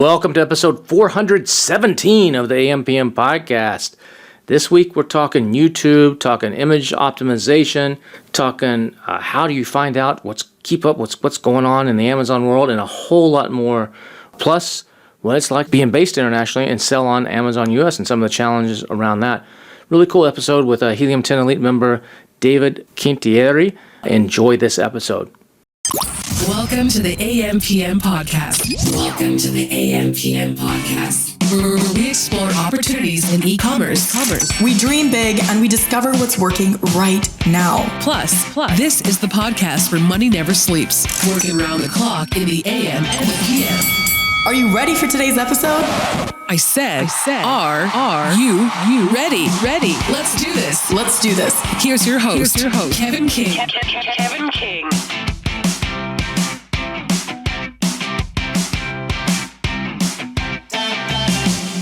Welcome to episode 417 of the AMPM podcast. This week we're talking YouTube, talking image optimization, talking how do you find out what's going on in the Amazon world, and a whole lot more. Plus, what it's like being based internationally and sell on Amazon US and some of the challenges around that. Really cool episode with a Helium 10 Elite member, David Quintieri. Enjoy this episode. Welcome to the AMPM podcast. Welcome to the AMPM podcast, where we explore opportunities in e-commerce. We dream big and we discover what's working right now. Plus, this is the podcast where money never sleeps, working around the clock in the AM and the PM. Are you ready for today's episode? I said, are you ready? Let's do this. Here's your host, Kevin King. Kevin King.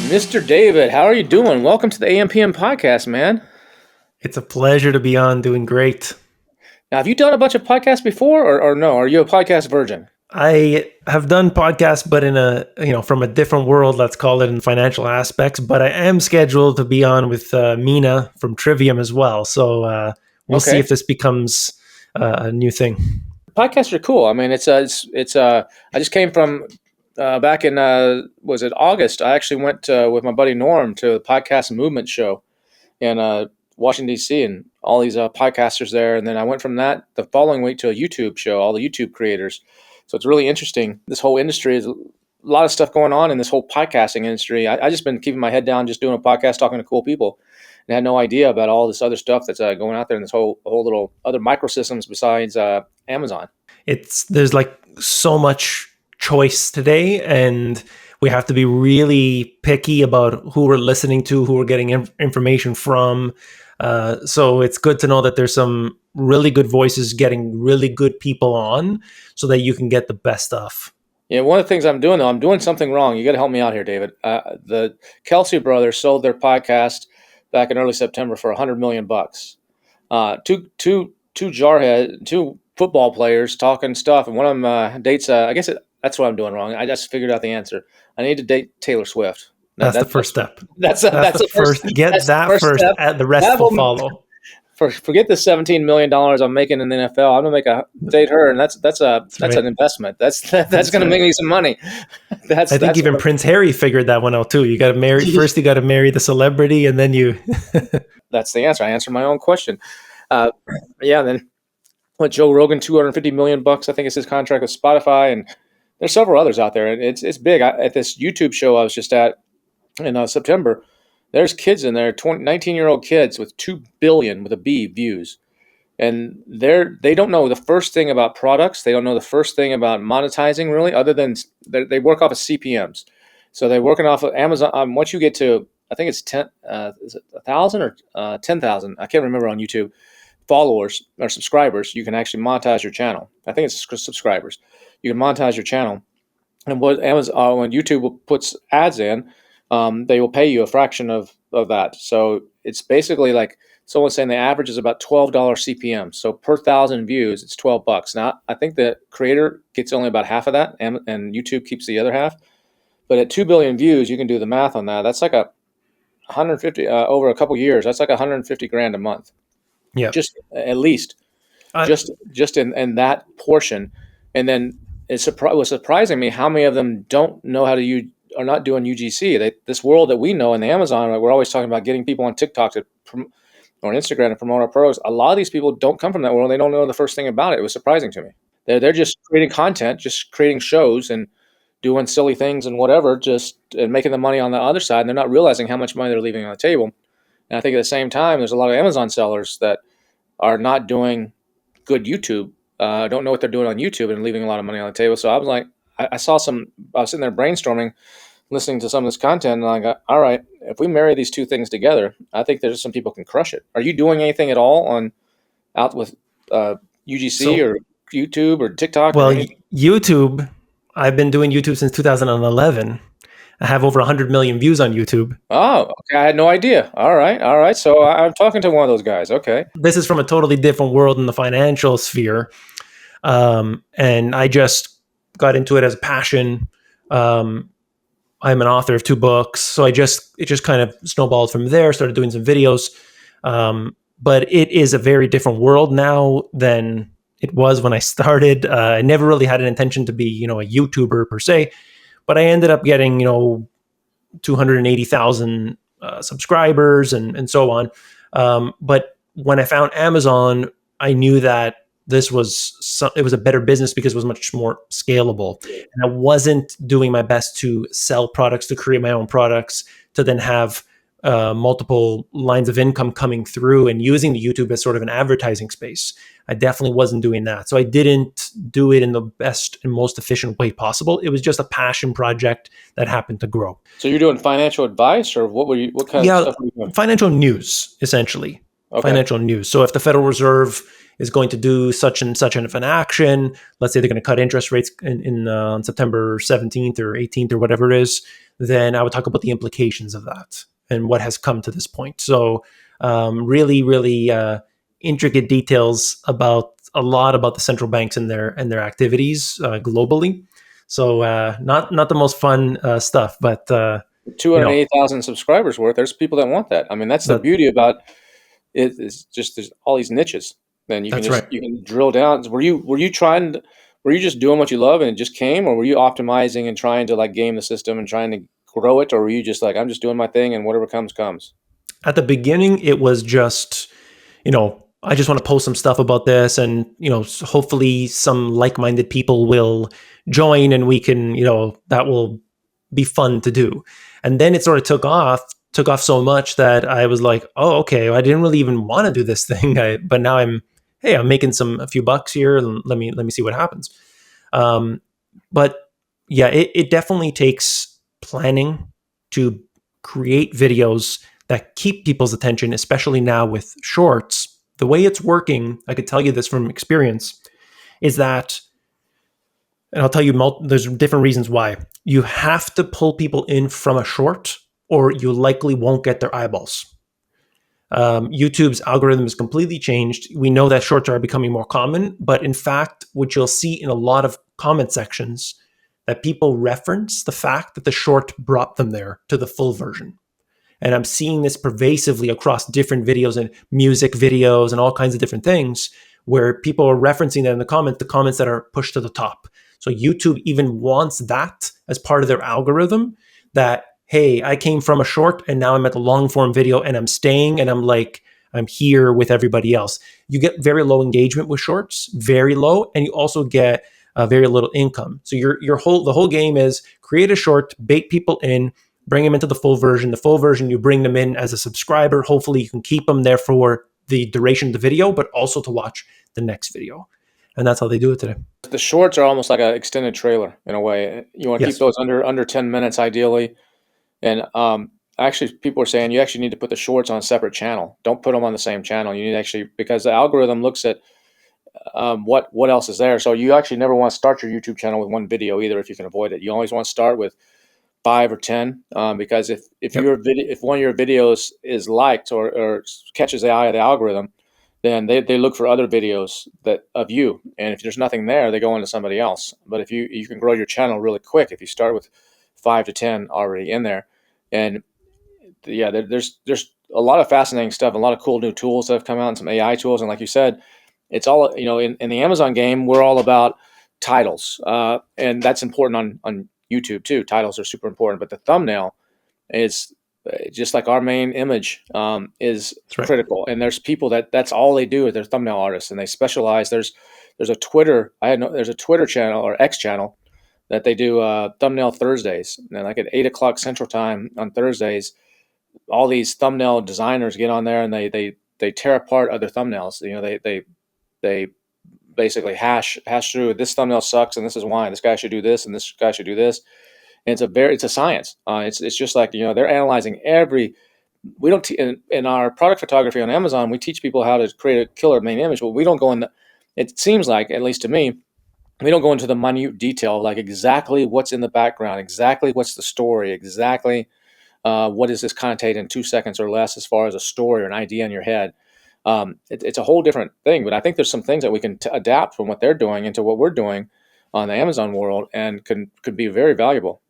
Mr. David, how are you doing? Welcome to the AMPM podcast, man. It's a pleasure to be on, doing great. Now, have you done a bunch of podcasts before or no? Are you a podcast virgin? I have done podcasts, but from a different world, let's call it, in financial aspects. But I am scheduled to be on with Mina from Trivium as well. So we'll see if this becomes a new thing. Podcasts are cool. I mean, it's I just came from back in was it August? I actually went with my buddy Norm to the Podcast Movement show in Washington D.C. and all these podcasters there. And then I went from that the following week to a YouTube show, all the YouTube creators. So it's really interesting. This whole industry is a lot of stuff going on in this whole podcasting industry. I just been keeping my head down, just doing a podcast, talking to cool people, and had no idea about all this other stuff that's going out there in this whole little other microsystems besides Amazon. There's like so much choice today, and we have to be really picky about who we're listening to, who we're getting information from. So it's good to know that there's some really good voices getting really good people on so that you can get the best stuff. Yeah, one of the things I'm doing, though, I'm doing something wrong. You got to help me out here, David. The Kelsey brothers sold their podcast back in early September for $100 million. Two jarhead, two football players talking stuff, and one of them dates. That's what I'm doing wrong. I just figured out the answer. I need to date Taylor Swift. That's the first step. That's the first. Get that first. The rest will follow. Forget the $17 million I'm making in the NFL. I'm gonna date her, and that's an investment. That's gonna make me some money. I think even Prince Harry figured that one out too. You got to marry first. You got to marry the celebrity, and then you. That's the answer. I answered my own question. Then what? Joe Rogan, $250 million. I think it's his contract with Spotify, and there's several others out there. And it's big. At this YouTube show I was just at in September. There's kids in there, 19-year-old kids with 2 billion with a B views. And they don't know the first thing about products. They don't know the first thing about monetizing, really, other than they work off of CPMs. So they're working off of Amazon. Once you get to, I think it's 1,000 or 10,000, I can't remember on YouTube, followers or subscribers, you can actually monetize your channel. I think it's subscribers. You can monetize your channel. And what Amazon, when YouTube puts ads in, they will pay you a fraction of that. So it's basically like someone saying the average is about $12 CPM. So per 1,000 views, it's $12. Now, I think the creator gets only about half of that, and YouTube keeps the other half. But at 2 billion views, you can do the math on that. That's like 150 over a couple years. That's like 150 grand a month. Yeah, just at least, just in that portion. And then it was surprising me how many of them don't know how to use. Are not doing UGC. This world that we know in the Amazon, we're always talking about getting people on TikTok or Instagram to promote our pros. A lot of these people don't come from that world. They don't know the first thing about it. It was surprising to me. They're just creating content, just creating shows and doing silly things and whatever, and making the money on the other side. And they're not realizing how much money they're leaving on the table. And I think at the same time, there's a lot of Amazon sellers that are not doing good YouTube, don't know what they're doing on YouTube and leaving a lot of money on the table. So I was like, I was sitting there brainstorming, listening to some of this content, and I got, all right, if we marry these two things together, I think there's some people can crush it. Are you doing anything at all out with UGC or YouTube or TikTok? Well, YouTube, I've been doing YouTube since 2011. I have over 100 million views on YouTube. Oh, okay. I had no idea. All right. So I'm talking to one of those guys. Okay. This is from a totally different world in the financial sphere. And I just got into it as a passion. I'm an author of 2 books, so it just kind of snowballed from there. Started doing some videos, but it is a very different world now than it was when I started. I never really had an intention to be, a YouTuber per se, but I ended up getting, 280,000 subscribers and so on. But when I found Amazon, I knew that it was a better business because it was much more scalable, and I wasn't doing my best to sell products, to create my own products, to then have multiple lines of income coming through and using the YouTube as sort of an advertising space. I definitely wasn't doing that. So I didn't do it in the best and most efficient way possible. It was just a passion project that happened to grow. So you're doing financial advice, or what kind of Yeah, stuff were you doing? financial news, essentially. Okay. Financial news. So if the Federal Reserve is going to do such and such of an action, let's say they're going to cut interest rates on September 17th or 18th or whatever it is, then I would talk about the implications of that and what has come to this point. So really, really intricate details about a lot about the central banks and their activities globally. So not the most fun stuff, but 280,000 subscribers worth. There's people that want that. I mean, that's the that, beauty about it. Is just there's all these niches. Then that's right. you can drill down. Were you trying to, were you just doing what you love and it just came, or were you optimizing and trying to like game the system and trying to grow it, or were you just like, I'm just doing my thing and whatever comes comes? At the beginning, it was just, I just want to post some stuff about this, and hopefully some like-minded people will join, and we can, that will be fun to do. And then it sort of took off so much that I was like, oh, okay, I didn't really even want to do this thing, but now I'm making a few bucks here, and let me see what happens. But yeah, it definitely takes planning to create videos that keep people's attention, especially now with shorts. The way it's working, I could tell you this from experience, is that, and I'll tell you, there's different reasons why. You have to pull people in from a short, or you likely won't get their eyeballs. YouTube's algorithm is completely changed. We know that shorts are becoming more common, but in fact, what you'll see in a lot of comment sections, that people reference the fact that the short brought them there to the full version. And I'm seeing this pervasively across different videos and music videos and all kinds of different things, where people are referencing that in the comments that are pushed to the top. So YouTube even wants that as part of their algorithm, that, hey, I came from a short and now I'm at the long form video and I'm staying, and I'm here with everybody else. You get very low engagement with shorts, very low, and you also get very little income. So the whole game is create a short, bait people in, bring them into the full version. The full version, you bring them in as a subscriber. Hopefully you can keep them there for the duration of the video, but also to watch the next video. And that's how they do it today. The shorts are almost like an extended trailer in a way. You want to Yes. keep those under 10 minutes ideally. And actually, people are saying you actually need to put the shorts on a separate channel. Don't put them on the same channel. You need to actually, because the algorithm looks at what else is there. So you actually never want to start your YouTube channel with one video either, if you can avoid it. You always want to start with 5 or 10, because if if one of your videos is liked or catches the eye of the algorithm, then they look for other videos of you, and if there's nothing there, they go into somebody else. But if you can grow your channel really quick if you start with 5 to 10 already in there. And yeah, there's a lot of fascinating stuff, a lot of cool new tools that have come out, and some AI tools. And like you said, it's all, in the Amazon game, we're all about titles, and that's important on YouTube too. Titles are super important, but the thumbnail is just like our main image is right. critical. And there's people that's all they do is they're thumbnail artists, and they specialize. There's a Twitter there's a Twitter channel or X channel that they do thumbnail Thursdays, and like at 8 o'clock Central Time on Thursdays, all these thumbnail designers get on there and they tear apart other thumbnails. They basically hash through, this thumbnail sucks and this is why. This guy should do this and this guy should do this. And it's a science. It's just like, they're analyzing we don't in our product photography on Amazon, we teach people how to create a killer main image, but we don't go in it seems like, at least to me, we don't go into the minute detail, like exactly what's in the background, exactly what's the story, exactly what does this contate in 2 seconds or less as far as a story or an idea in your head. It's a whole different thing, but I think there's some things that we can adapt from what they're doing into what we're doing on the Amazon world, and could be very valuable.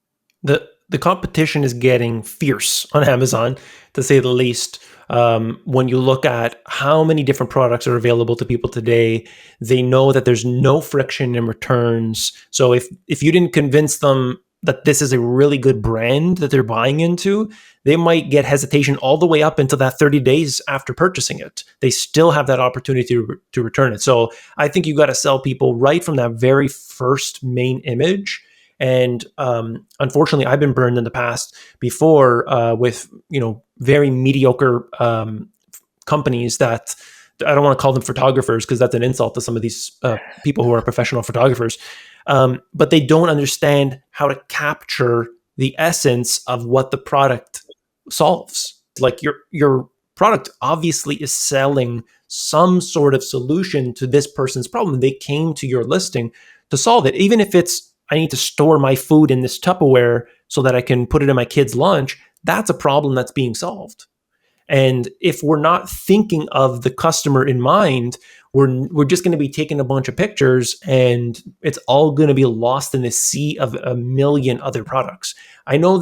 the competition is getting fierce on Amazon, to say the least. When you look at how many different products are available to people today, they know that there's no friction in returns. So if you didn't convince them that this is a really good brand that they're buying into, they might get hesitation all the way up until that 30 days after purchasing it. They still have that opportunity to return it. So I think you got to sell people right from that very first main image. And unfortunately, I've been burned in the past before with very mediocre companies that I don't want to call them photographers because that's an insult to some of these people who are professional photographers. But they don't understand how to capture the essence of what the product solves. Like your product obviously is selling some sort of solution to this person's problem. They came to your listing to solve it, even if it's I need to store my food in this Tupperware so that I can put it in my kid's lunch. That's a problem that's being solved. And if we're not thinking of the customer in mind, we're just going to be taking a bunch of pictures and it's all going to be lost in the sea of a million other products. I know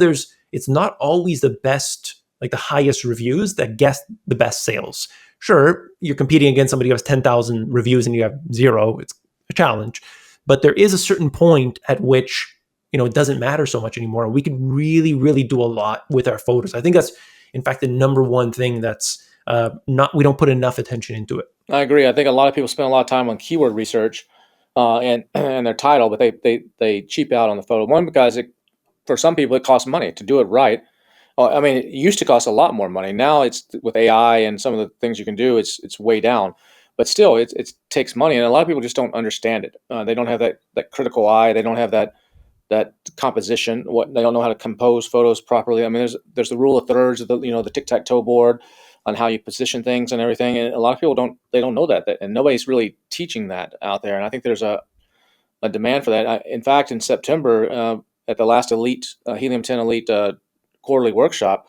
it's not always the best, like the highest reviews that get the best sales. Sure, you're competing against somebody who has 10,000 reviews and you have 0. It's a challenge. But there is a certain point at which, it doesn't matter so much anymore. We can really, really do a lot with our photos. I think that's, in fact, the number one thing that's we don't put enough attention into it. I agree. I think a lot of people spend a lot of time on keyword research and their title, but they cheap out on the photo. One, because for some people it costs money to do it right. I mean, it used to cost a lot more money. Now it's with AI and some of the things you can do, it's way down. But still, it takes money, and a lot of people just don't understand it. They don't have that critical eye. They don't have that composition. They don't know how to compose photos properly. I mean, there's the rule of thirds, the tic-tac-toe board on how you position things and everything. And a lot of people don't know that, and nobody's really teaching that out there. And I think there's a demand for that. In fact, in September, at the last Helium 10 Elite quarterly workshop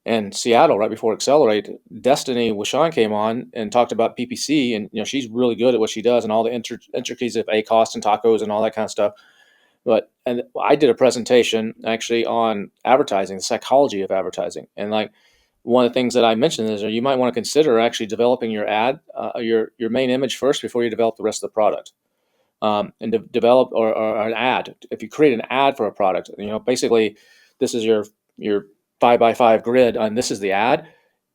in Seattle, right before Accelerate, Destiny Wishon came on and talked about PPC, and she's really good at what she does and all the intricacies of ACoS and tacos and all that kind of stuff. And I did a presentation actually on advertising, the psychology of advertising, and like one of the things that I mentioned is you might want to consider actually developing your ad, your main image first before you develop the rest of the product, and develop or an ad. If you create an ad for a product, basically this is your 5x5 grid, and this is the ad,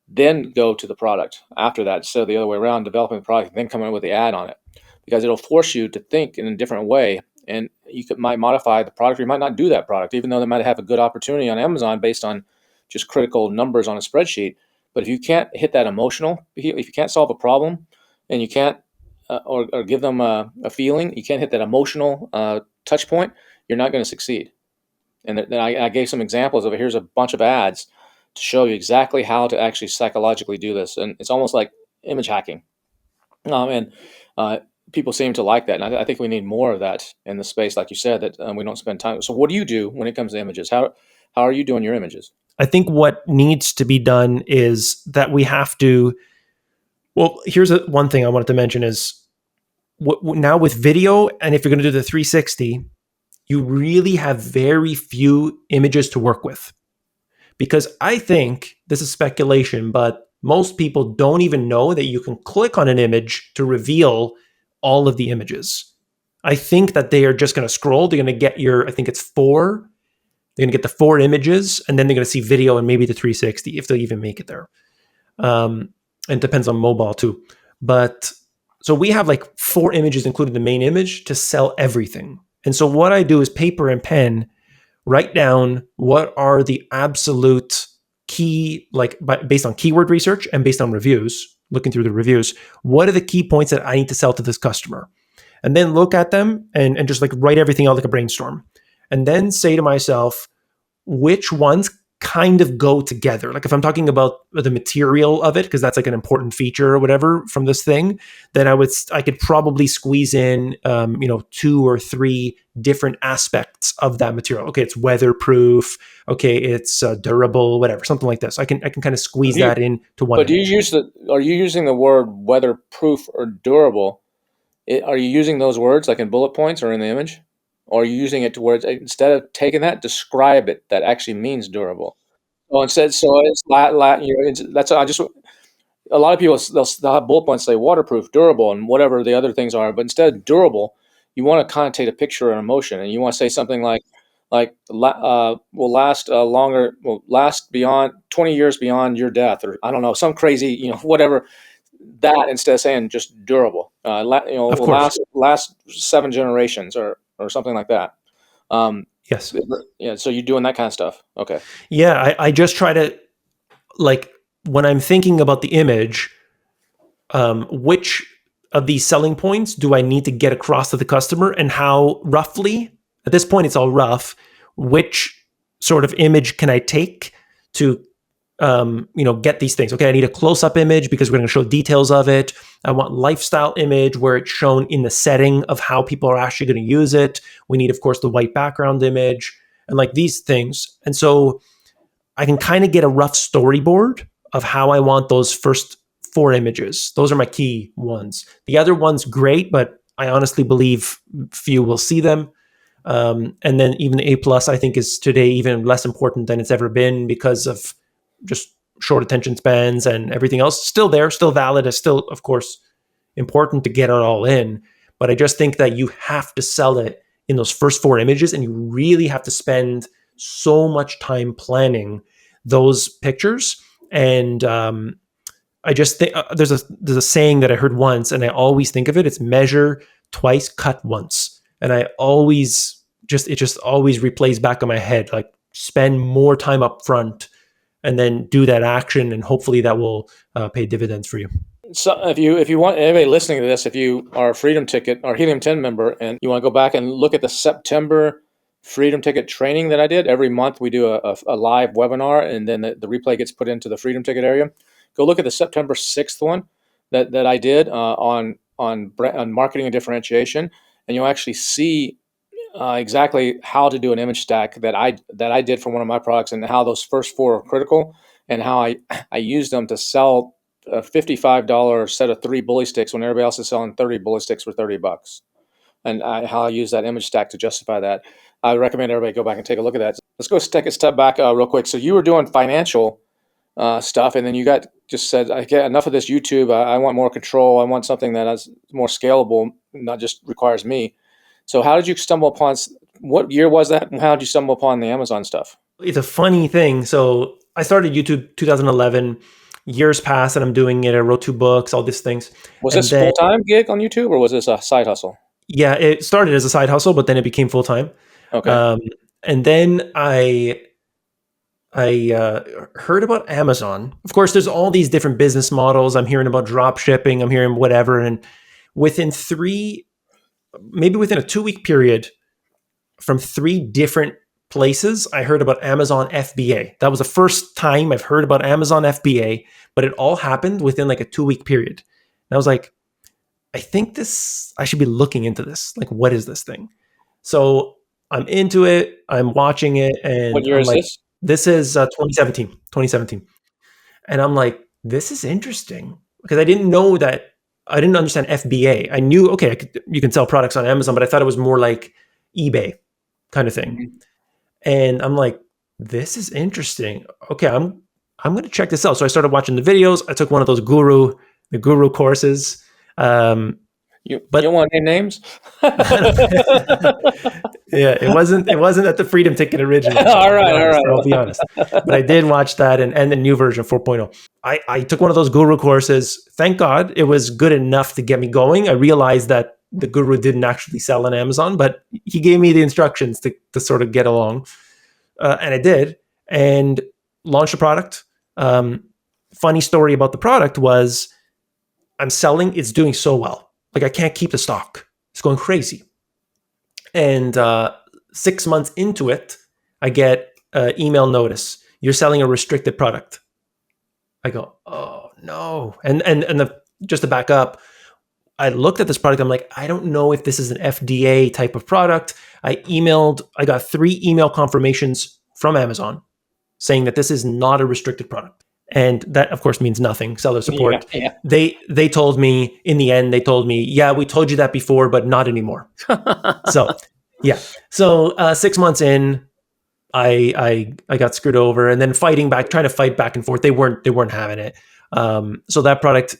then go to the product after that. So the other way around, developing the product, then come in with the ad on it, because it'll force you to think in a different way. And you might modify the product, or you might not do that product, even though they might have a good opportunity on Amazon based on just critical numbers on a spreadsheet. But if you can't hit that emotional, if you can't solve a problem, and you can't or give them a feeling, you can't hit that emotional touch point, you're not going to succeed. And then I gave some examples of it. Here's a bunch of ads to show you exactly how to actually psychologically do this. And it's almost like image hacking. And people seem to like that. And I think we need more of that in the space, like you said, that we don't spend time. So what do you do when it comes to images? How are you doing your images? I think what needs to be done is that we have to, well, here's one thing I wanted to mention is now with video, and if you're going to do the 360, you really have very few images to work with. Because I think, this is speculation, but most people don't even know that you can click on an image to reveal all of the images. I think that they are just going to scroll. They're going to get I think it's 4. They're going to get the 4 images, and then they're going to see video and maybe the 360, if they'll even make it there. And it depends on mobile too. But so we have like 4 images, including the main image, to sell everything. And so what I do is paper and pen, write down what are the absolute key, based on keyword research and based on reviews, looking through the reviews, what are the key points that I need to sell to this customer? And then look at them and just like write everything out like a brainstorm. And then say to myself, which ones kind of go together? Like if I'm talking about the material of it, because that's like an important feature or whatever from this thing, then I could probably squeeze in 2 or 3 different aspects of that material. Okay, it's weatherproof. Okay, it's durable, whatever, something like this. I can kind of squeeze that into one. But are you using the word weatherproof or durable? Are you using those words like in bullet points or in the image? or are you using it to where instead of taking that, describe it? That actually means durable. So instead, so it's that's I just a lot of people they'll have bullet points say waterproof, durable, and whatever the other things are. But instead of durable, you want to connotate a picture or an emotion, and you want to say something will last longer, will last beyond 20 years beyond your death, or I don't know, some crazy, whatever. That instead of saying just durable, Of will course. last 7 generations or something like that. Um, Yes. yeah, so you're doing that kind of stuff. Okay. Yeah, I just try to, like, when I'm thinking about the image, which of these selling points do I need to get across to the customer, and how roughly, at this point it's all rough, which sort of image can I take to get these things. Okay, I need a close-up image because we're going to show details of it. I want lifestyle image where it's shown in the setting of how people are actually going to use it. We need, of course, the white background image and like these things. And so I can kind of get a rough storyboard of how I want those first 4 images. Those are my key ones. The other one's great, but I honestly believe few will see them. And then even the A plus, I think, is today even less important than it's ever been because of just short attention spans and everything else. Still there, still valid, is still, of course, important to get it all in. But I just think that you have to sell it in those first 4 images, and you really have to spend so much time planning those pictures. And I just think there's a saying that I heard once, and I always think of it. It's measure twice, cut once. And it just always replays back in my head, like spend more time up front and then do that action, and hopefully that will pay dividends for you. So if you want anybody listening to this, if you are a Freedom Ticket or Helium 10 member and you want to go back and look at the September Freedom Ticket training that I did, every month we do a live webinar, and then the replay gets put into the Freedom Ticket area. Go look at the September 6th one that I did on marketing and differentiation, and you'll actually see exactly how to do an image stack that I did for one of my products, and how those first 4 are critical, and how I used them to sell a $55 set of 3 bully sticks when everybody else is selling 30 bully sticks for $30, and how I use that image stack to justify that. I recommend everybody go back and take a look at that. Let's go take a step back real quick. So you were doing financial stuff, and then you just said, I get enough of this YouTube. I want more control. I want something that is more scalable, not just requires me. So how did you stumble upon, what year was that, and how did you stumble upon the Amazon stuff? It's a funny thing. So I started YouTube 2011. Years passed, and I'm doing it. I wrote 2 books, all these things. Was this a full-time gig on YouTube, or was this a side hustle? Yeah, it started as a side hustle, but then it became full-time. Okay. And then I heard about Amazon. Of course, there's all these different business models. I'm hearing about drop shipping. I'm hearing whatever. And within a 2-week period, from 3 different places, I heard about Amazon FBA. That was the first time I've heard about Amazon FBA, but it all happened within like a 2-week period. And I was like, I think I should be looking into this. Like, what is this thing? So I'm into it. I'm watching it. And what year is this? This is 2017. And I'm like, this is interesting, because I didn't understand FBA. I knew, okay, you can sell products on Amazon, but I thought it was more like eBay kind of thing. Mm-hmm. And I'm like, this is interesting. Okay, I'm going to check this out. So I started watching the videos. I took one of those guru courses. You don't want to name names? Yeah, it wasn't at the Freedom Ticket originally. all right. I'll be honest. But I did watch that and the new version 4.0. I took one of those guru courses. Thank God it was good enough to get me going. I realized that the guru didn't actually sell on Amazon, but he gave me the instructions to sort of get along. And I did, and launched a product. Funny story about the product was I'm selling, it's doing so well. Like, I can't keep the stock. It's going crazy. And 6 months into it, I get an email notice. You're selling a restricted product. I go, oh no. And just to back up, I looked at this product. I'm like, I don't know if this is an FDA type of product. I got 3 email confirmations from Amazon saying that this is not a restricted product. And that, of course, means nothing. Seller support. Yeah. They told me, in the end, yeah, we told you that before, but not anymore. So Yeah. So 6 months in, I got screwed over, and then trying to fight back and forth. They weren't having it. So that product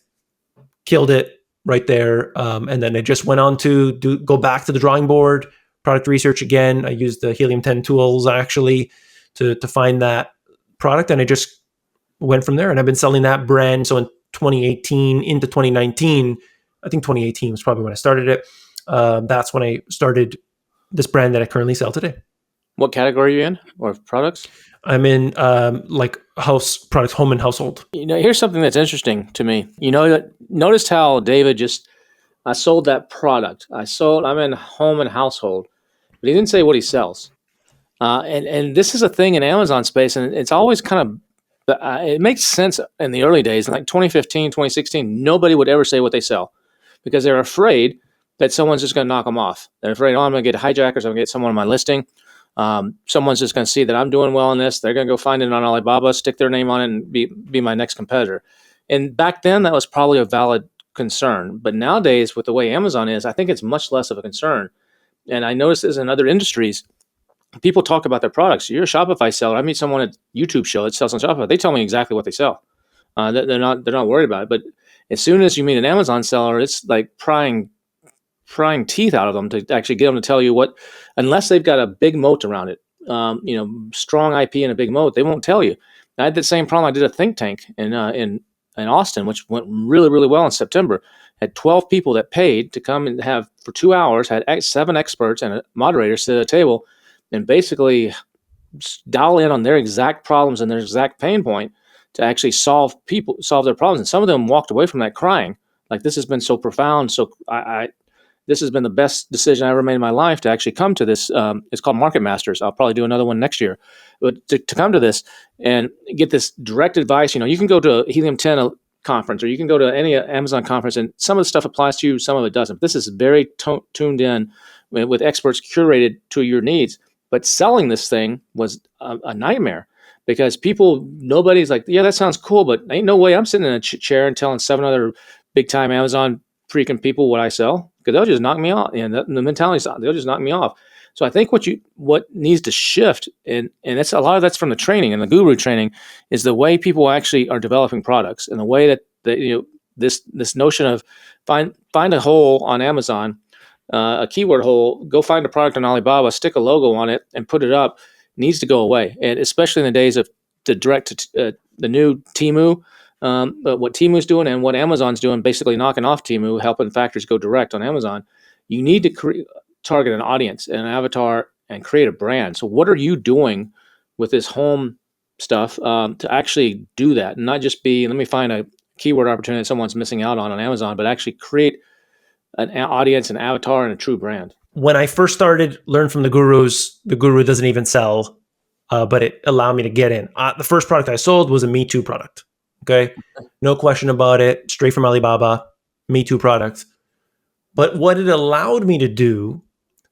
killed it right there. And then I just went on to go back to the drawing board, product research again. I used the Helium 10 tools actually to find that product, and I just went from there. And I've been selling that brand. So in 2018 into 2019, I think 2018 was probably when I started it. That's when I started this brand that I currently sell today. What category are you in, or products? I'm in like house products, home and household. Here's something that's interesting to me. Noticed how David I sold that product. I'm in home and household, but he didn't say what he sells. And this is a thing in Amazon space, and it's always kind of, it makes sense in the early days, in like 2015, 2016, nobody would ever say what they sell because they're afraid that someone's just going to knock them off. They're afraid, I'm going to get hijackers, I'm going to get someone on my listing. Someone's just going to see that I'm doing well in this. They're going to go find it on Alibaba, stick their name on it, and be my next competitor. And back then, that was probably a valid concern. But nowadays, with the way Amazon is, I think it's much less of a concern. And I notice this in other industries. People talk about their products. You're a Shopify seller. I meet someone at YouTube show that sells on Shopify. They tell me exactly what they sell. They're not worried about it. But as soon as you meet an Amazon seller, it's like prying teeth out of them to actually get them to tell you what, unless they've got a big moat around it, strong IP and a big moat, they won't tell you. I had the same problem. I did a think tank in Austin, which went really, really well in September. Had 12 people that paid to come and have for 2 hours, had 7 experts and a moderator sit at a table and basically dial in on their exact problems and their exact pain point to actually solve their problems. And some of them walked away from that crying, like, this has been so profound. So this has been the best decision I ever made in my life to actually come to this. It's called Market Masters. I'll probably do another one next year. But to come to this and get this direct advice, you can go to a Helium 10 conference, or you can go to any Amazon conference, and some of the stuff applies to you, some of it doesn't. But this is very tuned in with experts curated to your needs. But selling this thing was a nightmare because nobody's like, yeah, that sounds cool, but ain't no way I'm sitting in a chair and telling 7 other big time Amazon freaking people what I sell, because they'll just knock me off. And the mentality, they'll just knock me off. So I think what needs to shift, and that's a lot of that's from the training and the guru training, is the way people actually are developing products, and the way that this notion of find a hole on Amazon, a keyword hole, go find a product on Alibaba, stick a logo on it, and put it up, needs to go away. And especially in the days of the the new Temu. But what Temu's doing and what Amazon's doing, basically knocking off Temu, helping factories go direct on Amazon, you need to target an audience and an avatar and create a brand. So what are you doing with this home stuff to actually do that, and not just let me find a keyword opportunity that someone's missing out on Amazon, but actually create an audience, an avatar, and a true brand? When I first started, learn from the gurus. The guru doesn't even sell, but it allowed me to get in. The first product I sold was a Me Too product. Okay, no question about it. Straight from Alibaba, Me Too product. But what it allowed me to do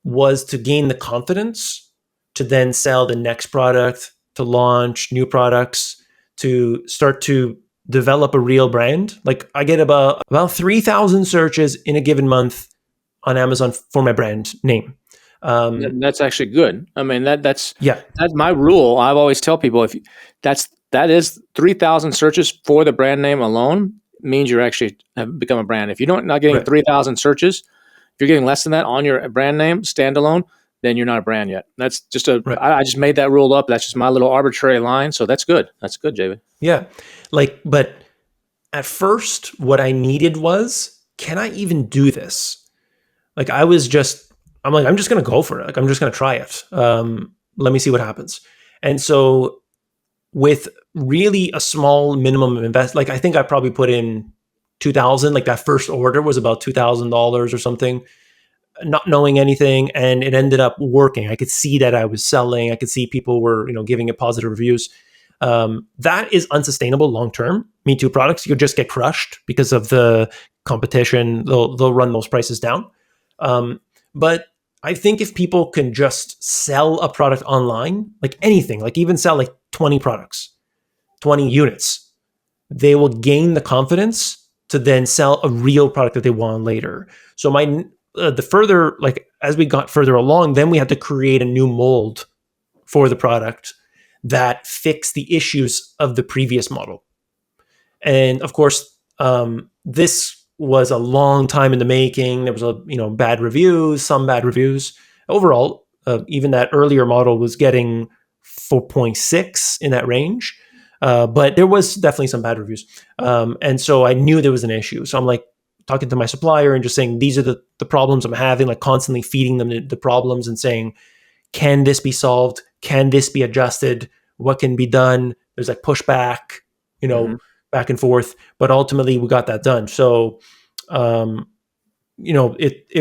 was to gain the confidence to then sell the next product, to launch new products, to start to develop a real brand. Like, I get about 3,000 searches in a given month on Amazon for my brand name. That's actually good. I mean, that's Yeah. that's my rule. I always tell people, that is 3,000 searches for the brand name alone means you're actually have become a brand. If you're not getting Right. 3,000 searches, if you're getting less than that on your brand name standalone, then you're not a brand yet. That's just Right. I just made that rule up. That's just my little arbitrary line. So that's good. That's good, JB. Yeah. But at first, what I needed was, can I even do this? Like, I'm just going to go for it. Like, I'm just going to try it. Let me see what happens. And so with really a small minimum invest, like, I think I probably put in 2,000, like that first order was about $2,000 or something, not knowing anything. And it ended up working. I could see that I was selling. I could see people were, giving it positive reviews. That is unsustainable long-term. Me Too products, you'll just get crushed because of the competition. They'll run those prices down. But I think if people can just sell a product online, like anything, like even sell like 20 products, 20 units, they will gain the confidence to then sell a real product that they want later. So the further, like as we got further along, then we had to create a new mold for the product that fixed the issues of the previous model. And of course, this was a long time in the making. There was bad reviews, some bad reviews. Overall, even that earlier model was getting 4.6 in that range. But there was definitely some bad reviews. And so I knew there was an issue. So I'm like talking to my supplier and just saying, these are the problems I'm having, like constantly feeding them the problems and saying, can this be solved? Can this be adjusted? What can be done? There's like pushback, back and forth. But ultimately we got that done. So, it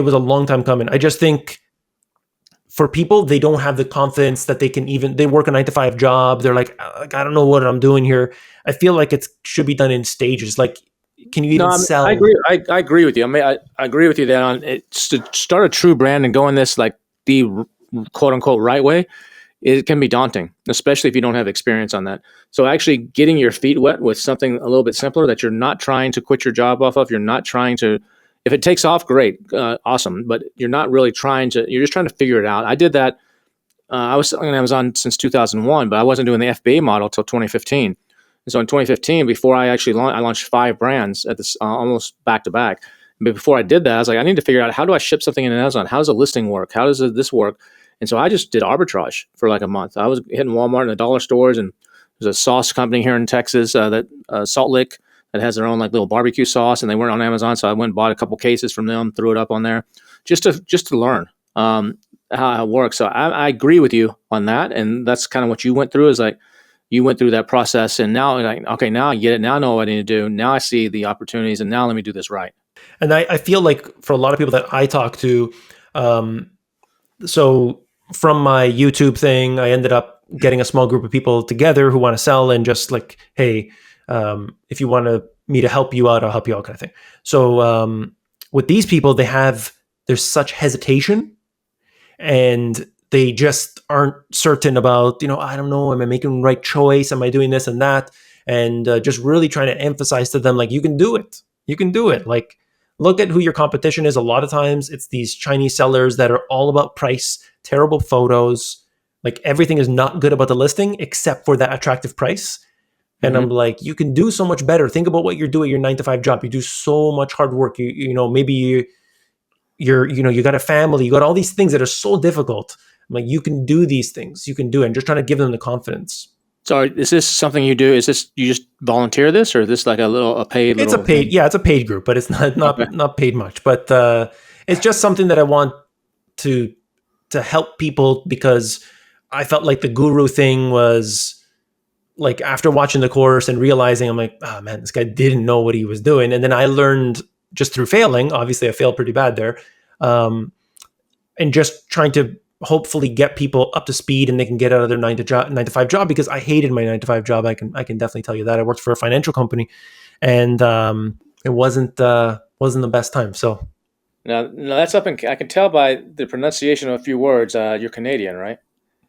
was a long time coming. I just think for people, they don't have the confidence that they work a 9 to 5 job. They're like, I don't know what I'm doing here. I feel like it should be done in stages. Like, can you even sell? I agree. I agree with you. I mean, I agree with you that on it's to start a true brand and go in this like the quote unquote right way, it can be daunting, especially if you don't have experience on that. So actually getting your feet wet with something a little bit simpler that you're not trying to quit your job off of, you're not trying to, if it takes off, great, awesome, but you're not really trying to, you're just trying to figure it out. I did that. I was selling on Amazon since 2001, but I wasn't doing the FBA model till 2015. And so in 2015, before I actually launched, I launched 5 brands at this almost back to back. But before I did that, I was like, I need to figure out, how do I ship something in Amazon? How does a listing work? How does this work? And so I just did arbitrage for like a month. I was hitting Walmart and the dollar stores, and there's a sauce company here in Texas, that Salt Lick, that has their own like little barbecue sauce, and they weren't on Amazon. So I went and bought a couple cases from them, threw it up on there, just to learn how it works. So I agree with you on that, and that's kind of what you went through. Is like you went through that process, and now like, okay, now I get it. Now I know what I need to do. Now I see the opportunities, and now let me do this right. And I feel like for a lot of people that I talk to, so from my YouTube thing, I ended up getting a small group of people together who want to sell, and just like, hey, if you want me to help you out, I'll help you out, kind of thing. So with these people, there's such hesitation, and they just aren't certain about, I don't know, am I making the right choice? Am I doing this and that? And just really trying to emphasize to them, like, you can do it. You can do it. Like, look at who your competition is. A lot of times it's these Chinese sellers that are all about price, terrible photos. Like, everything is not good about the listing except for that attractive price. And I'm like, you can do so much better. Think about what you're doing, your 9 to 5 job. You do so much hard work. Maybe you got a family, you got all these things that are so difficult. I'm like, you can do these things. You can do it. And just trying to give them the confidence. So is this something you do? Is this, you just volunteer this, or is this like a paid? It's a paid, yeah, it's a paid group, but it's not paid much. But it's just something that I want to help people, because I felt like the guru thing was like, after watching the course and realizing, I'm like, oh man, this guy didn't know what he was doing. And then I learned just through failing. Obviously I failed pretty bad there. And just trying to hopefully get people up to speed, and they can get out of their 9 to 5 job, because I hated my 9 to 5 job. I can definitely tell you that. I worked for a financial company, and it wasn't the best time. So now that's up in, I can tell by the pronunciation of a few words. You're Canadian, right?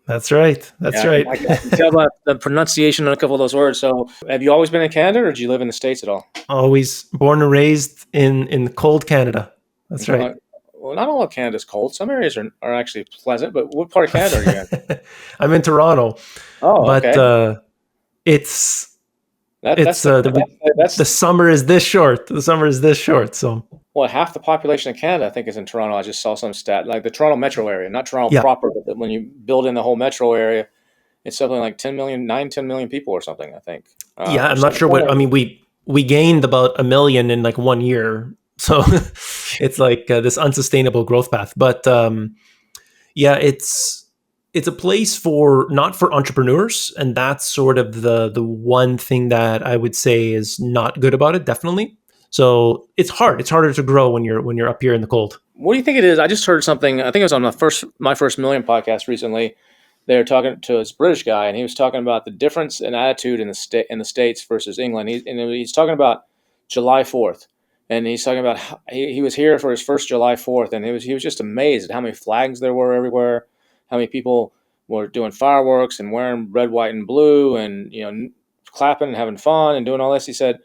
That's right. That's right. I can tell by the pronunciation on a couple of those words. So have you always been in Canada, or do you live in the States at all? Always born and raised in cold Canada. That's right. Well, not all of Canada's cold. Some areas are actually pleasant, but what part of Canada are you in? I'm in Toronto. Oh, but okay. The summer is this short. The summer is this short. So, well, half the population of Canada, I think, is in Toronto. I just saw some stat, like the Toronto metro area, not Toronto proper, but when you build in the whole metro area, it's something like 10 million people or something, I think. I'm not sure what, I mean, we gained about 1 million in like 1 year. So it's like this unsustainable growth path. But it's a place not for entrepreneurs, and that's sort of the one thing that I would say is not good about it. Definitely. So it's hard. It's harder to grow when you're up here in the cold. What do you think it is? I just heard something. I think it was on my first million podcast recently. They were talking to this British guy, and he was talking about the difference in attitude in the States versus England. He's talking about July 4th. And he's talking about he was here for his first July 4th, and he was just amazed at how many flags there were everywhere, how many people were doing fireworks and wearing red, white, and blue, and clapping and having fun and doing all this. He said,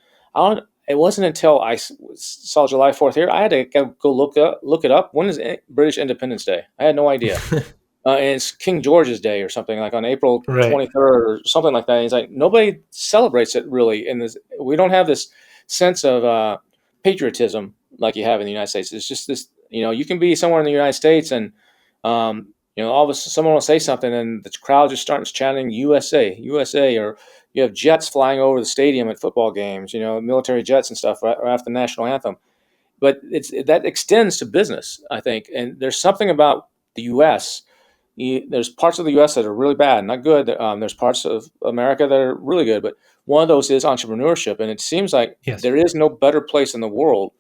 it wasn't until saw July 4th here, I had to go look it up. When is British Independence Day? I had no idea. And it's King George's Day or something, like on April Right. 23rd or something like that. And he's like, nobody celebrates it really. In this, we don't have this sense of patriotism like you have in the United States. It's just this, you can be somewhere in the United States and, all of a sudden someone will say something and the crowd just starts chanting USA, USA, or you have jets flying over the stadium at football games, military jets and stuff right after the national anthem. But that extends to business, I think. And there's something about the U.S. There's parts of the U.S. that are really bad, not good. There's parts of America that are really good, but one of those is entrepreneurship. And it seems like Yes. there is no better place in the world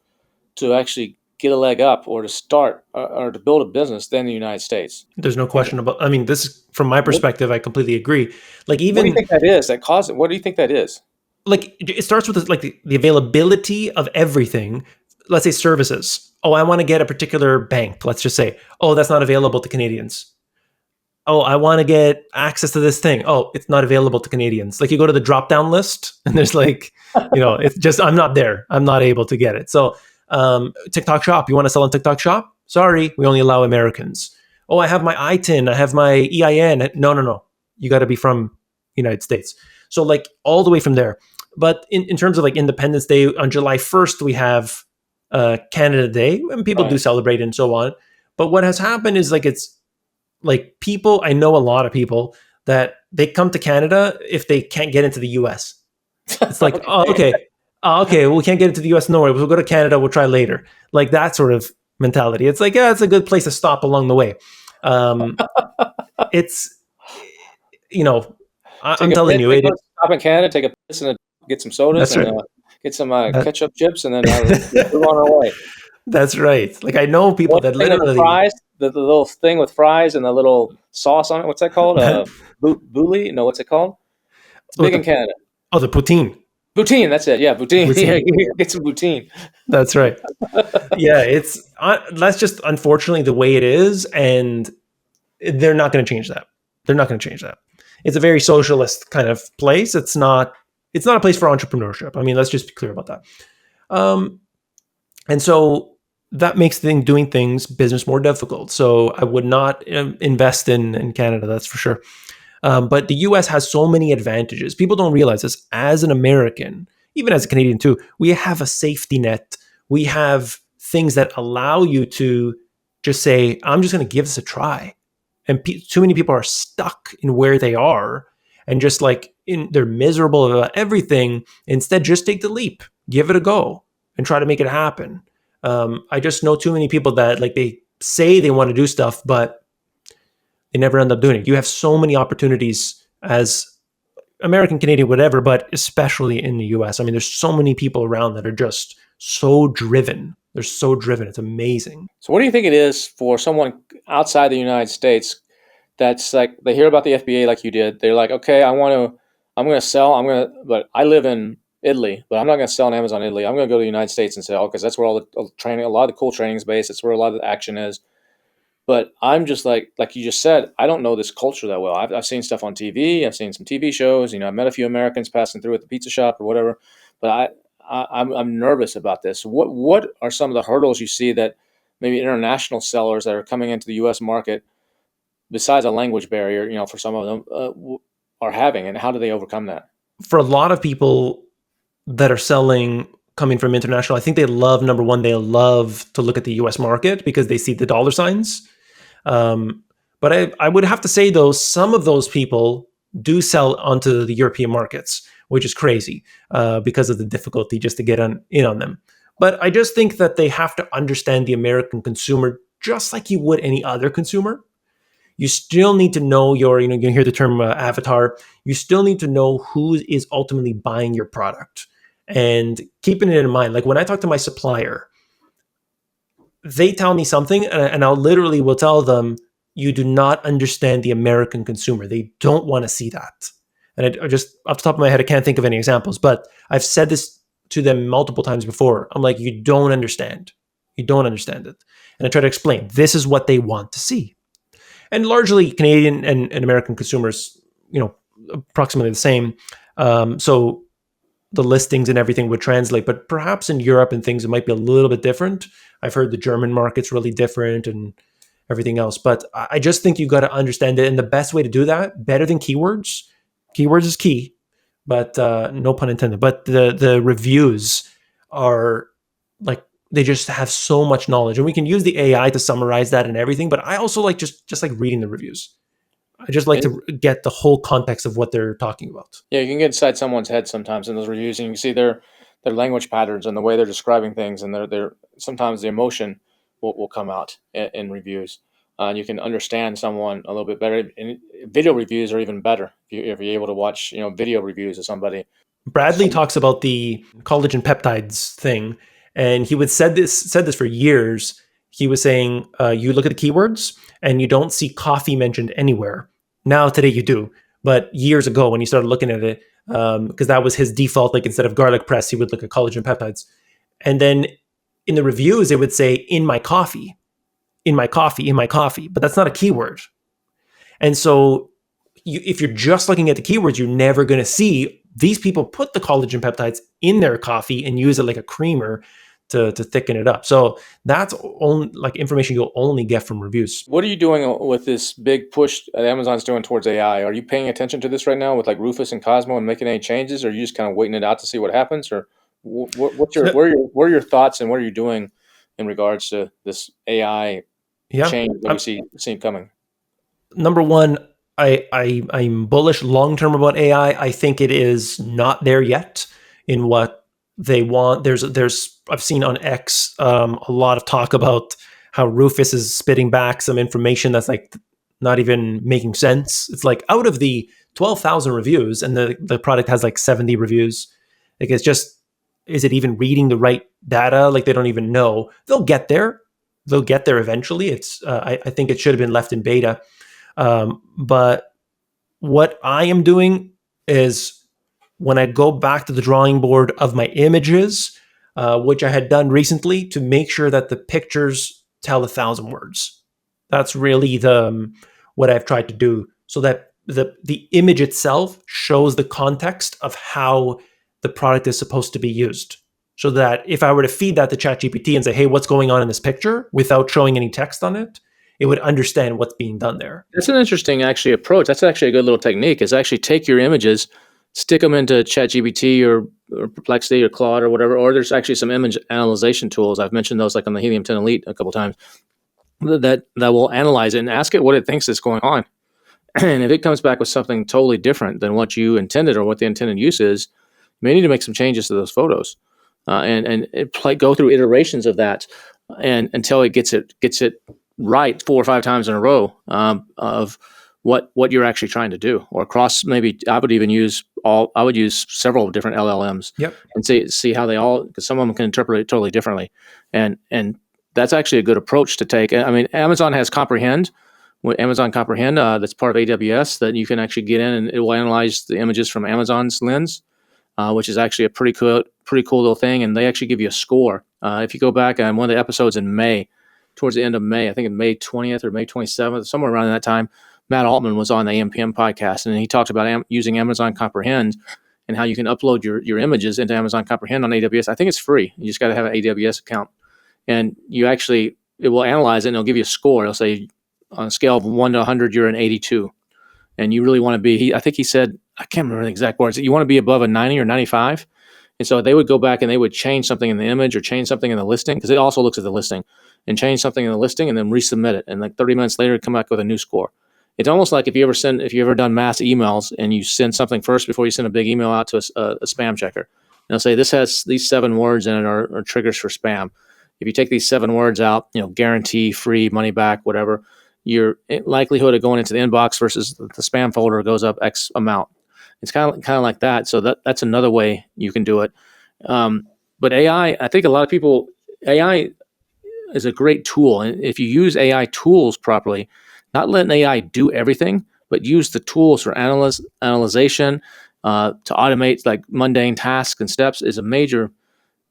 to actually get a leg up or to start or to build a business than the United States. There's no question about. I mean, this is from my perspective. I completely agree. Like What do you even think that is that caused it? What do you think that is? like it starts with like the availability of everything. Let's say services. Oh, I want to get a particular bank. Let's just say, oh, that's not available to Canadians. Oh, I want to get access to this thing. Oh, it's not available to Canadians. Like you go to the drop down list and there's like, it's just, I'm not there. I'm not able to get it. So TikTok shop, you want to sell on TikTok shop? Sorry, we only allow Americans. Oh, I have my ITIN, I have my EIN. No. You got to be from United States. So like all the way from there. But in terms of like Independence Day, on July 1st, we have Canada Day, and people do Right. celebrate and so on. But what has happened is like it's like people, I know a lot of people that they come to Canada if they can't get into the US. It's like, oh, okay. Okay, well, we can't get into the US. No worries. We'll go to Canada. We'll try later. Like that sort of mentality. It's like, yeah, it's a good place to stop along the way. It's, I'm Take a telling piss, you, take a stop in Canada, take a piss and get some sodas that's and right. get some That- ketchup chips, and then move on our way. that's right. Like I know people What that thing of the literally, fries? The little thing with fries and the little sauce on it. What's that called? Boulie? No, what's it called? It's oh, big in Canada. the poutine. Poutine. That's it. Yeah, poutine. Poutine. Get some poutine. That's right. Yeah, it's that's just unfortunately the way it is, and they're not going to change that. They're not going to change that. It's a very socialist kind of place. It's not. It's not a place for entrepreneurship. I mean, let's just be clear about that. And so that makes doing things business more difficult. So I would not invest in Canada. That's for sure. But the US has so many advantages. People don't realize this. As an American, even as a Canadian too, we have a safety net. We have things that allow you to just say, I'm just going to give this a try. And too many people are stuck in where they are and just like they're miserable about everything. Instead, just take the leap, give it a go, and try to make it happen. I just know too many people that like they say they want to do stuff, but they never end up doing it. You have so many opportunities as American, Canadian, whatever, but especially in the US. I mean, there's so many people around that are just so driven. They're so driven. It's amazing. So, what do you think it is for someone outside the United States that's like they hear about the FBA like you did? They're like, okay, I'm going to sell. But I live in Italy, but I'm not going to sell on Amazon Italy. I'm going to go to the United States and sell because that's where all the training, a lot of the cool training is based. It's where a lot of the action is. But I'm just like you just said, I don't know this culture that well. I've seen stuff on TV. I've seen some TV shows. I've met a few Americans passing through at the pizza shop or whatever. But I'm nervous about this. What are some of the hurdles you see that maybe international sellers that are coming into the U.S. market, besides a language barrier, for some of them, are having, and how do they overcome that? For a lot of people that are selling coming from international, I think they love, number one, they love to look at the US market because they see the dollar signs. But I would have to say, though, some of those people do sell onto the European markets, which is crazy because of the difficulty just to get in on them. But I just think that they have to understand the American consumer just like you would any other consumer. You still need to know you hear the term avatar. You still need to know who is ultimately buying your product. And keeping it in mind, like when I talk to my supplier, they tell me something and I'll literally will tell them, you do not understand the American consumer. They don't want to see that. And I just, off the top of my head, I can't think of any examples, but I've said this to them multiple times before. I'm like, you don't understand. You don't understand it. And I try to explain, this is what they want to see. And largely Canadian and American consumers, approximately the same. So the listings and everything would translate. But perhaps in Europe and things, it might be a little bit different. I've heard the German market's really different and everything else. But I just think you got to understand it. And the best way to do that, better than keywords is key, but no pun intended. But the reviews are like, they just have so much knowledge, and we can use the AI to summarize that and everything. But I also like just like reading the reviews. I just like to get the whole context of what they're talking about. Yeah, you can get inside someone's head sometimes in those reviews, and you can see their language patterns and the way they're describing things, and their sometimes the emotion will come out in reviews. And you can understand someone a little bit better. And video reviews are even better if you're able to watch video reviews of somebody. Bradley talks about the collagen peptides thing, and he would said this for years. He was saying, you look at the keywords and you don't see coffee mentioned anywhere. Now today you do, but years ago when he started looking at it, because that was his default, like instead of garlic press, he would look at collagen peptides. And then in the reviews, it would say, in my coffee, in my coffee, in my coffee, but that's not a keyword. And so if you're just looking at the keywords, you're never going to see these people put the collagen peptides in their coffee and use it like a creamer to thicken it up. So that's only like information you'll only get from reviews. What are you doing with this big push that Amazon's doing towards AI? Are you paying attention to this right now with like Rufus and Cosmo and making any changes, or are you just kind of waiting it out to see what happens? Or what's your what are your thoughts and what are you doing in regards to this AI change that we see coming? Number one, I'm bullish long term about AI. I think it is not there yet in what they want. I've seen on X a lot of talk about how Rufus is spitting back some information that's like not even making sense. It's like out of the 12,000 reviews, and the product has like 70 reviews. Like it's just, is it even reading the right data? Like they don't even know. They'll get there. They'll get there eventually. It's I think it should have been left in beta. But what I am doing is when I go back to the drawing board of my images, which I had done recently, to make sure that the pictures tell 1,000 words. That's really what I've tried to do, so that the image itself shows the context of how the product is supposed to be used. So that if I were to feed that to ChatGPT and say, hey, what's going on in this picture, without showing any text on it, it would understand what's being done there. That's an interesting actually approach. That's actually a good little technique, is actually take your images, stick them into ChatGPT or Perplexity or Claude or whatever, or there's actually some image analyzation tools. I've mentioned those like on the Helium 10 Elite a couple times that will analyze it and ask it what it thinks is going on. And if it comes back with something totally different than what you intended or what the intended use is, you may need to make some changes to those photos and go through iterations of that and until it gets it right 4 or 5 times in a row of what you're actually trying to do, or across. Maybe I would use several different LLMs. Yep. And see how they all, because some of them can interpret it totally differently, and that's actually a good approach to take. I mean, Amazon has Comprehend. With Amazon Comprehend, that's part of AWS, that you can actually get in and it will analyze the images from Amazon's lens, which is actually a pretty cool little thing. And they actually give you a score. If you go back on one of the episodes in May, towards the end of May, I think in May 20th or May 27th, somewhere around that time, Matt Altman was on the AMPM podcast, and he talked about using Amazon Comprehend and how you can upload your images into Amazon Comprehend on AWS. I think it's free. You just got to have an AWS account, and it will analyze it and it'll give you a score. It'll say on a scale of 1 to 100, you're an 82, and you really want to be. I think he said, I can't remember the exact words, you want to be above a 90 or 95. And so they would go back and they would change something in the image or change something in the listing, because it also looks at the listing, and change something in the listing and then resubmit it. And like 30 minutes later, come back with a new score. It's almost like if you ever done mass emails and you send something first before you send a big email out to a spam checker. And they'll say, this has these 7 words in it are triggers for spam. If you take these 7 words out, guarantee, free, money back, whatever, your likelihood of going into the inbox versus the spam folder goes up X amount. It's kind of like that. So that's another way you can do it. But AI, I think a lot of people, AI is a great tool. And if you use AI tools properly, not letting AI do everything, but use the tools for analyzation to automate like mundane tasks and steps, is a major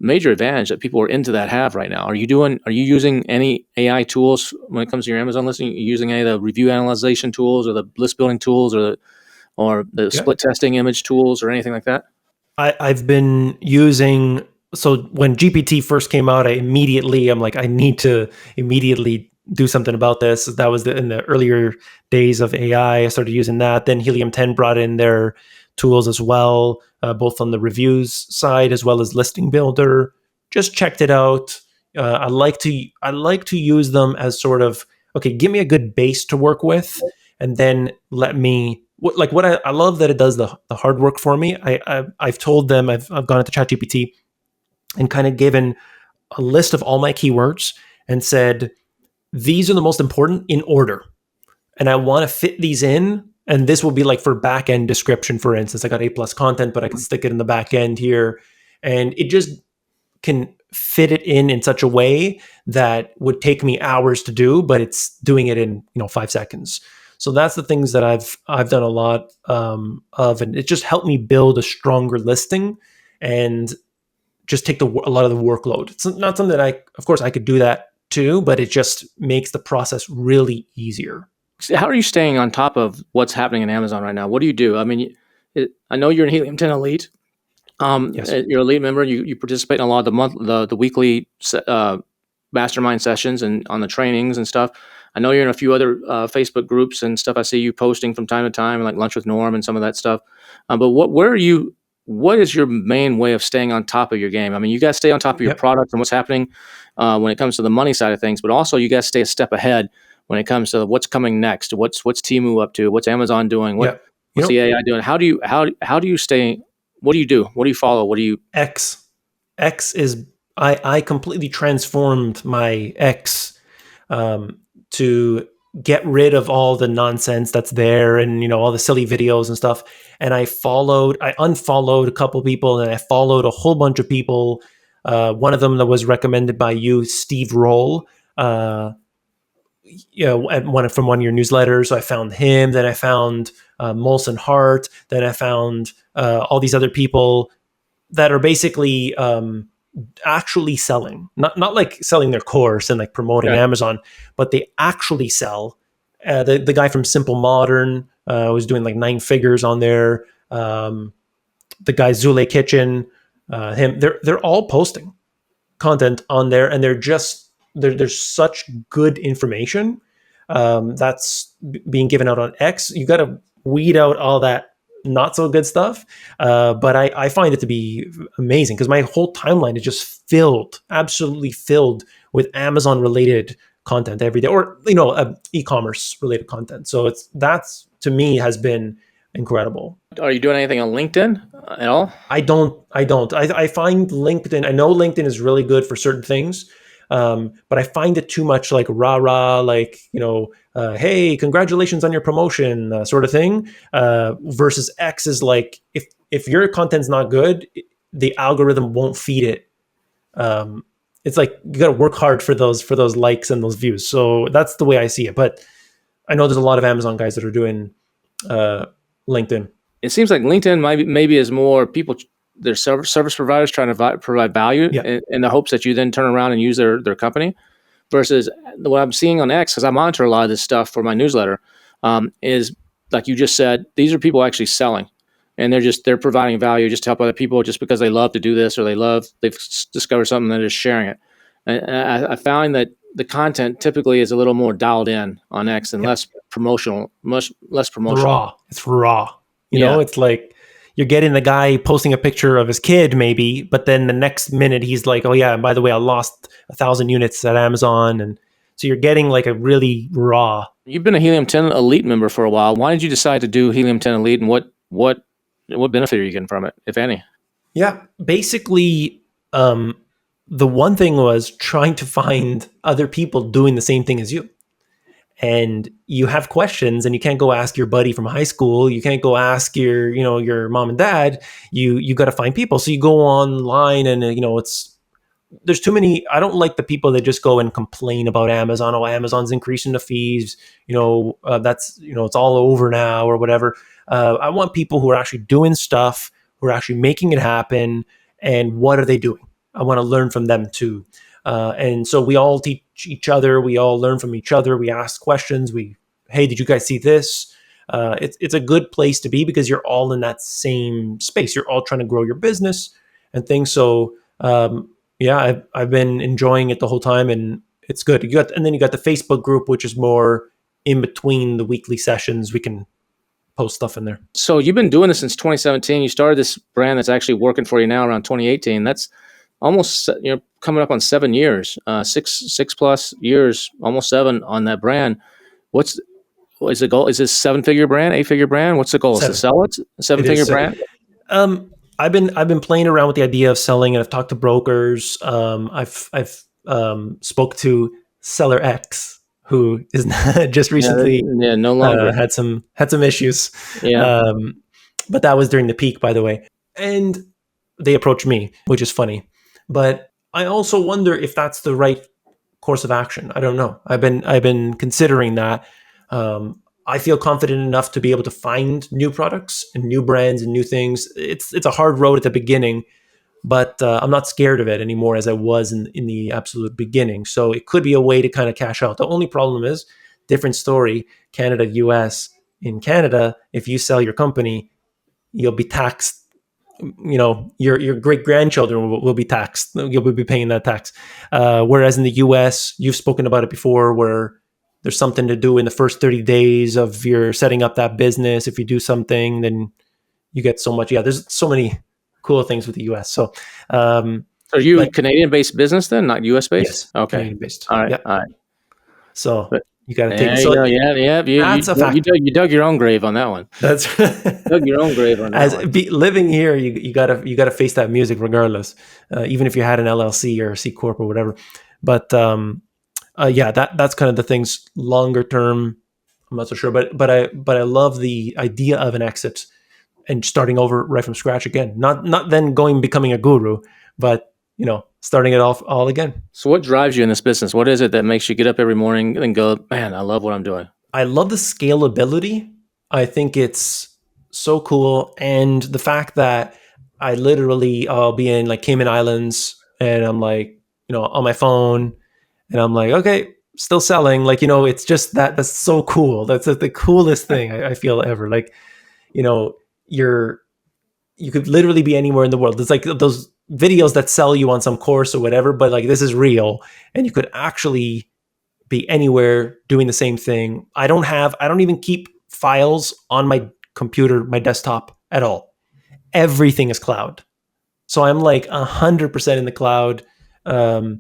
advantage that people who are into that have right now. Are you using any AI tools when it comes to your Amazon listing? Are you using any of the review analyzation tools or the list building tools or the split testing image tools or anything like that? I've been using, so when GPT first came out, I'm like, I need to immediately do something about this. That was in the earlier days of AI. I started using that. Then Helium 10 brought in their tools as well, both on the reviews side as well as listing builder. Just checked it out. I like to use them as sort of, okay, give me a good base to work with, and then let me I love that it does the hard work for me. I've told them, I've gone into ChatGPT and kind of given a list of all my keywords and said, these are the most important in order, and I want to fit these in. And this will be like for back end description, for instance. I got A+ content, but I can stick it in the back end here, and it just can fit it in such a way that would take me hours to do, but it's doing it in 5 seconds. So that's the things that I've done a lot of, and it just helped me build a stronger listing and just take a lot of the workload. It's not something that of course I could do that too, but it just makes the process really easier. How are you staying on top of what's happening in Amazon right now? What do you do? I mean, I know you're in Helium 10 Elite. Yes. You're a lead member. You participate in a lot of the weekly mastermind sessions and on the trainings and stuff. I know you're in a few other Facebook groups and stuff. I see you posting from time to time, like Lunch with Norm and some of that stuff. But what is your main way of staying on top of your game? I mean, you guys stay on top of your Yep. product and what's happening when it comes to the money side of things, but also you guys stay a step ahead when it comes to what's coming next. What's Temu up to? What's Amazon doing? Yep. What's the AI doing? How do you stay? What do you do? What do you follow? What do you? X is, I completely transformed my X to get rid of all the nonsense that's there, and all the silly videos and stuff. And I unfollowed a couple people, and I followed a whole bunch of people. One of them that was recommended by you, Steve Roll, from one of your newsletters. So I found him. Then I found Molson Hart. Then I found all these other people that are basically actually selling, not like selling their course and like promoting Amazon, but they actually sell. The guy from Simple Modern was doing like 9 figures on there. The guy Zule Kitchen, they're all posting content on there, and there's such good information that's being given out on X. You got to weed out all that not so good stuff, but I find it to be amazing because my whole timeline is just absolutely filled with Amazon related content every day, or e-commerce related content. So that's to me has been incredible. Are you doing anything on LinkedIn at all? I don't. I find LinkedIn. I know LinkedIn is really good for certain things, but I find it too much like rah, like hey, congratulations on your promotion, sort of thing. Versus X is like, if your content's not good, the algorithm won't feed it. It's like you got to work hard for those likes and those views. So that's the way I see it. But I know there's a lot of Amazon guys that are doing LinkedIn. It seems like LinkedIn maybe is more people, their service providers trying to provide value in the hopes that you then turn around and use their company, versus what I'm seeing on X, because I monitor a lot of this stuff for my newsletter, is like you just said, these are people actually selling, and they're providing value just to help other people just because they love to do this, or they've discovered something, they're just sharing it. And I found that the content typically is a little more dialed in on X and less promotional, much less promotional. Raw. It's raw. It's like you're getting the guy posting a picture of his kid maybe, but then the next minute he's like, oh yeah, and by the way, I lost 1,000 units at Amazon. And so you're getting like a really raw. You've been a Helium 10 Elite member for a while. Why did you decide to do Helium 10 Elite, and what benefit are you getting from it, if any? Yeah, basically, the one thing was trying to find other people doing the same thing as you. And you have questions, and you can't go ask your buddy from high school. You can't go ask your mom and dad. You got to find people. So you go online, and there's too many. I don't like the people that just go and complain about Amazon. Oh, Amazon's increasing the fees. That's it's all over now or whatever. I want people who are actually doing stuff, who are actually making it happen, and what are they doing? I want to learn from them too. And so we all teach each other. We all learn from each other. We ask questions. Hey, did you guys see this? it's a good place to be because you're all in that same space. You're all trying to grow your business and things. So yeah, I've been enjoying it the whole time, and it's good. And then you got the Facebook group, which is more in between the weekly sessions. We can post stuff in there. So you've been doing this since 2017. You started this brand that's actually working for you now around 2018. That's almost, coming up on 7 years, six plus years, almost 7 on that brand. What is the goal? Is this 7-figure brand, 8-figure brand? What's the goal? Is to sell it? A 7-figure brand? I've been playing around with the idea of selling, and I've talked to brokers. I've spoke to Seller X, who is just recently no longer had some issues. Yeah. But that was during the peak, by the way. And they approached me, which is funny. But I also wonder if that's the right course of action. I don't know. I've been considering that. I feel confident enough to be able to find new products and new brands and new things. It's a hard road at the beginning, but I'm not scared of it anymore as I was in the absolute beginning. So it could be a way to kind of cash out. The only problem is, different story, Canada, US. In Canada, if you sell your company, you'll be taxed. Your great grandchildren will be taxed. You'll be paying that tax. Whereas in the US, you've spoken about it before, where there's something to do in the first 30 days of your setting up that business. If you do something, then you get so much. Yeah, there's so many cool things with the US. So, are you a Canadian-based business then, not US-based? Yes. Okay. Canadian-based. All right. Yeah. All right. So But you got to take. Yeah. You dug your own grave on that one. That's Dug your own grave on that one. Living here, you gotta face that music regardless, even if you had an LLC or a C corp or whatever. But yeah, that's kind of the things longer term. I'm not so sure, but I love the idea of an exit and starting over right from scratch again. Not then becoming a guru, but starting it off all again. So what drives you in this business? What is it that makes you get up every morning and go, man, I love what I'm doing? I love the scalability. I think it's so cool. And the fact that I'll be in like Cayman Islands and I'm like, on my phone and I'm like, okay, still selling. Like, it's just that's so cool. That's the coolest thing I feel ever. Like, you could literally be anywhere in the world. It's like those videos that sell you on some course or whatever, but like this is real and you could actually be anywhere doing the same thing. I don't even keep files on my computer, my desktop at all. Everything is cloud. So I'm like 100% in the cloud. I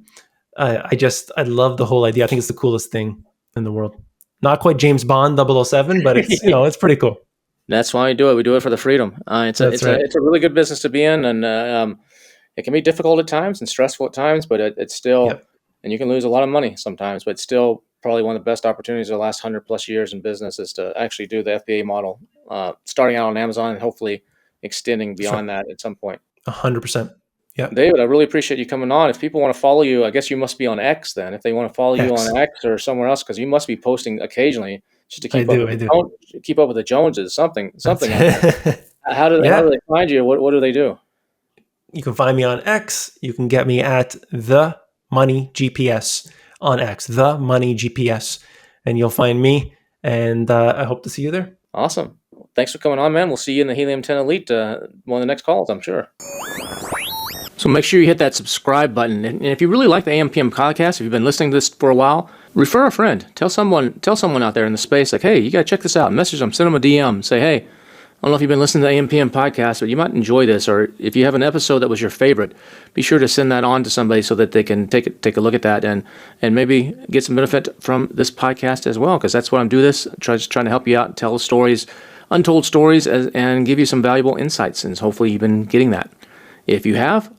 love the whole idea. I think it's the coolest thing in the world. Not quite James Bond 007, but it's, it's pretty cool. That's why we do it. We do it for the freedom. It's a really good business to be in, and it can be difficult at times and stressful at times, but it's still, Yep. And you can lose a lot of money sometimes, but it's still probably one of the best opportunities of the last 100 plus years in business is to actually do the FBA model, starting out on Amazon and hopefully extending beyond that at some point. 100%. Yeah. David, I really appreciate you coming on. If people want to follow you, I guess you must be on X then. If they want to follow you on X or somewhere else, because you must be posting occasionally just to keep up with the Joneses, something like that. How do they find you? What do they do? You can find me on X. You can get me at The Money GPS on X, The Money GPS, and you'll find me. And I hope to see you there. Awesome. Thanks for coming on, man. We'll see you in the Helium 10 Elite, one of the next calls, I'm sure. So make sure you hit that subscribe button. And if you really like the AMPM podcast, if you've been listening to this for a while, refer a friend. Tell someone out there in the space, like, hey, you got to check this out. Message them, send them a DM. Say, hey, I don't know if you've been listening to the AMPM podcast, but you might enjoy this. Or if you have an episode that was your favorite, be sure to send that on to somebody so that they can take a look at that and maybe get some benefit from this podcast as well. Because that's what I'm doing this, just trying to help you out, tell stories, untold stories, and give you some valuable insights. And hopefully you've been getting that. If you have,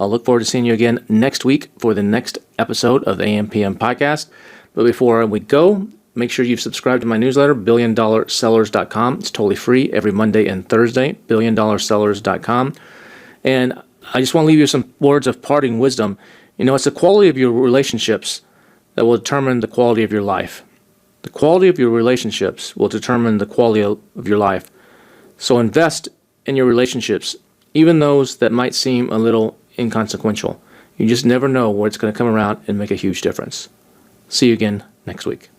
I'll look forward to seeing you again next week for the next episode of the AMPM podcast. But before we go, make sure you've subscribed to my newsletter, BillionDollarSellers.com. It's totally free every Monday and Thursday, BillionDollarSellers.com. And I just want to leave you some words of parting wisdom. It's the quality of your relationships that will determine the quality of your life. The quality of your relationships will determine the quality of your life. So invest in your relationships, even those that might seem a little inconsequential. You just never know where it's going to come around and make a huge difference. See you again next week.